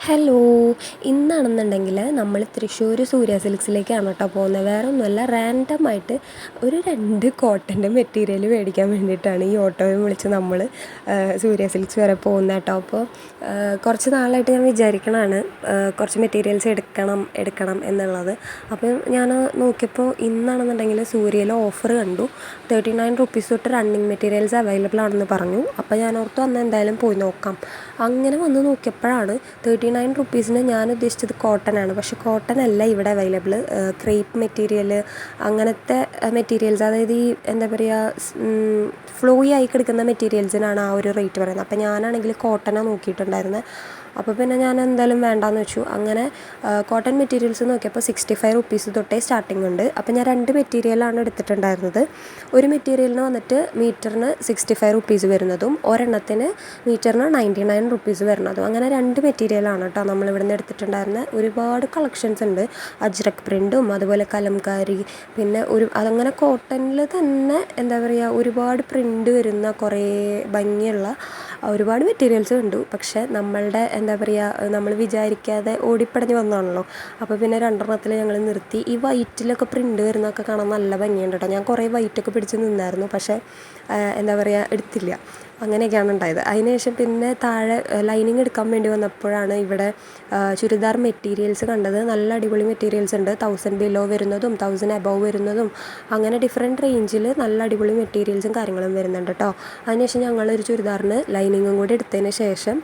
Hello, ഇന്നാണെന്നുണ്ടെങ്കിൽ നമ്മൾ തൃശ്ശൂർ സൂര്യ സിൽക്സിലേക്കാണ് കേട്ടോ പോകുന്നത്. വേറെ ഒന്നുമല്ല, റാൻഡമായിട്ട് ഒരു 2 കോട്ടൻ്റെ മെറ്റീരിയൽ മേടിക്കാൻ വേണ്ടിയിട്ടാണ് ഈ ഓട്ടോയും വിളിച്ച് നമ്മൾ സൂര്യ സിൽക്സ് വരെ പോകുന്നത് കേട്ടോ. അപ്പോൾ കുറച്ച് നാളായിട്ട് ഞാൻ വിചാരിക്കണതാണ് കുറച്ച് മെറ്റീരിയൽസ് എടുക്കണം എന്നുള്ളത്. അപ്പോൾ ഞാൻ നോക്കിയപ്പോൾ ഇന്നാണെന്നുണ്ടെങ്കിൽ സൂര്യയിൽ ഓഫർ കണ്ടു. 39 റുപ്പീസ് തൊട്ട് റണ്ണിങ് മെറ്റീരിയൽസ് അവൈലബിൾ ആണെന്ന് പറഞ്ഞു. അപ്പോൾ ഞാൻ ഓർത്ത് അന്ന് എന്തായാലും പോയി നോക്കാം. അങ്ങനെ വന്ന് നോക്കിയപ്പോഴാണ് 39 റുപ്പീസിന് ഞാൻ ഉദ്ദേശിച്ചത് കോട്ടനാണ്. പക്ഷേ കോട്ടൺ അല്ല ഇവിടെ അവൈലബിൾ. ക്രേപ്പ് മെറ്റീരിയൽ, അങ്ങനത്തെ മെറ്റീരിയൽസ്, അതായത് ഈ എന്താ പറയുക, ഫ്ലോയി ആയി കിടക്കുന്ന മെറ്റീരിയൽസിനാണ് ആ ഒരു റേറ്റ് പറയുന്നത്. അപ്പോൾ ഞാനാണെങ്കിൽ കോട്ടനാണ് നോക്കിയിട്ടുണ്ടായിരുന്നത്. അപ്പോൾ പിന്നെ ഞാൻ എന്തായാലും വേണ്ടാന്ന് വെച്ചു. അങ്ങനെ കോട്ടൺ മെറ്റീരിയൽസ് നോക്കിയപ്പോൾ 65 റുപ്പീസ് തൊട്ടേ സ്റ്റാർട്ടിംഗ് ഉണ്ട്. അപ്പോൾ ഞാൻ 2 മെറ്റീരിയലാണ് എടുത്തിട്ടുണ്ടായിരുന്നത്. ഒരു മെറ്റീരിയലിന് വന്നിട്ട് മീറ്ററിന് 65 റുപ്പീസ് വരുന്നതും ഒരെണ്ണത്തിന് മീറ്ററിന് 99 റുപ്പീസ് വരുന്നതും. അങ്ങനെ 2 മെറ്റീരിയലാണ് കേട്ടോ നമ്മളിവിടെ നിന്ന് എടുത്തിട്ടുണ്ടായിരുന്നത്. ഒരുപാട് കളക്ഷൻസ് ഉണ്ട്. അജ്രക് പ്രിൻറ്റും അതുപോലെ കലംകാരി, പിന്നെ അതങ്ങനെ കോട്ടണിൽ തന്നെ എന്താ പറയുക, ഒരുപാട് പ്രിൻ്റ് വരുന്ന കുറേ ഭംഗിയുള്ള ഒരുപാട് മെറ്റീരിയൽസ് ഉണ്ട്. പക്ഷേ നമ്മളുടെ എന്താ പറയുക, നമ്മൾ വിചാരിക്കാതെ ഓടിപ്പടഞ്ഞ് വന്നതാണല്ലോ. അപ്പോൾ പിന്നെ 2 ഞങ്ങൾ നിർത്തി. ഈ വൈറ്റിലൊക്കെ പ്രിൻ്റ് വരുന്നതൊക്കെ കാണാൻ നല്ല ഭംഗിയുണ്ട് കേട്ടോ. ഞാൻ കുറേ വൈറ്റൊക്കെ പിടിച്ച് നിന്നായിരുന്നു, പക്ഷേ എന്താ പറയുക, എടുത്തില്ല. അങ്ങനെയൊക്കെയാണ് ഉണ്ടായത്. അതിനുശേഷം പിന്നെ താഴെ ലൈനിങ് എടുക്കാൻ വേണ്ടി വന്നപ്പോഴാണ് ഇവിടെ ചുരിദാർ മെറ്റീരിയൽസ് കണ്ടത്. നല്ല അടിപൊളി മെറ്റീരിയൽസ് ഉണ്ട്. 1000 ബിലോ വരുന്നതും 1000 എബവ് വരുന്നതും അങ്ങനെ ഡിഫറെൻറ്റ് റേഞ്ചിൽ നല്ല അടിപൊളി മെറ്റീരിയൽസും കാര്യങ്ങളും വരുന്നുണ്ട് കേട്ടോ. അതിനുശേഷം ഞങ്ങളൊരു ചുരിദാറിന് ലൈനിങ്ങും കൂടി എടുത്തതിന് ശേഷം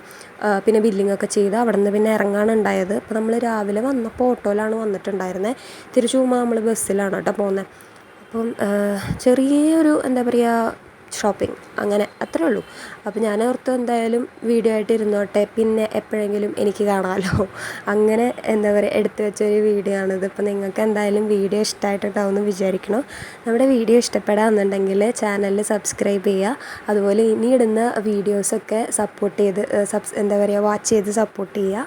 പിന്നെ ബില്ലിങ്ങൊക്കെ ചെയ്ത് അവിടെ നിന്ന് പിന്നെ ഇറങ്ങാനുണ്ടായത്. അപ്പോൾ നമ്മൾ രാവിലെ വന്നപ്പോൾ ഓട്ടോയിലാണ് വന്നിട്ടുണ്ടായിരുന്നത്. തിരിച്ചു പോകുമ്പോൾ നമ്മൾ ബസ്സിലാണ് കേട്ടോ പോകുന്നത്. അപ്പം ചെറിയൊരു എന്താ പറയുക, ഷോപ്പിംഗ്, അങ്ങനെ അത്രേ ഉള്ളൂ. അപ്പോൾ ഞാൻ ഓർത്തു എന്തായാലും വീഡിയോ ആയിട്ട് ഇരുന്നോട്ടെ, പിന്നെ എപ്പോഴെങ്കിലും എനിക്ക് കാണാമല്ലോ. അങ്ങനെ എന്താ പറയുക, എടുത്തു വെച്ചൊരു വീഡിയോ ആണിത്. ഇപ്പോൾ നിങ്ങൾക്ക് എന്തായാലും വീഡിയോ ഇഷ്ടമായിട്ടുണ്ടാവുമെന്ന് വിചാരിക്കണം. നമ്മുടെ വീഡിയോ ഇഷ്ടപ്പെടാമെന്നുണ്ടെങ്കിൽ ചാനലിൽ സബ്സ്ക്രൈബ് ചെയ്യുക. അതുപോലെ ഇനി ഇടുന്ന വീഡിയോസൊക്കെ സപ്പോർട്ട് ചെയ്ത് എന്താ പറയുക, വാച്ച് ചെയ്ത് സപ്പോർട്ട് ചെയ്യുക.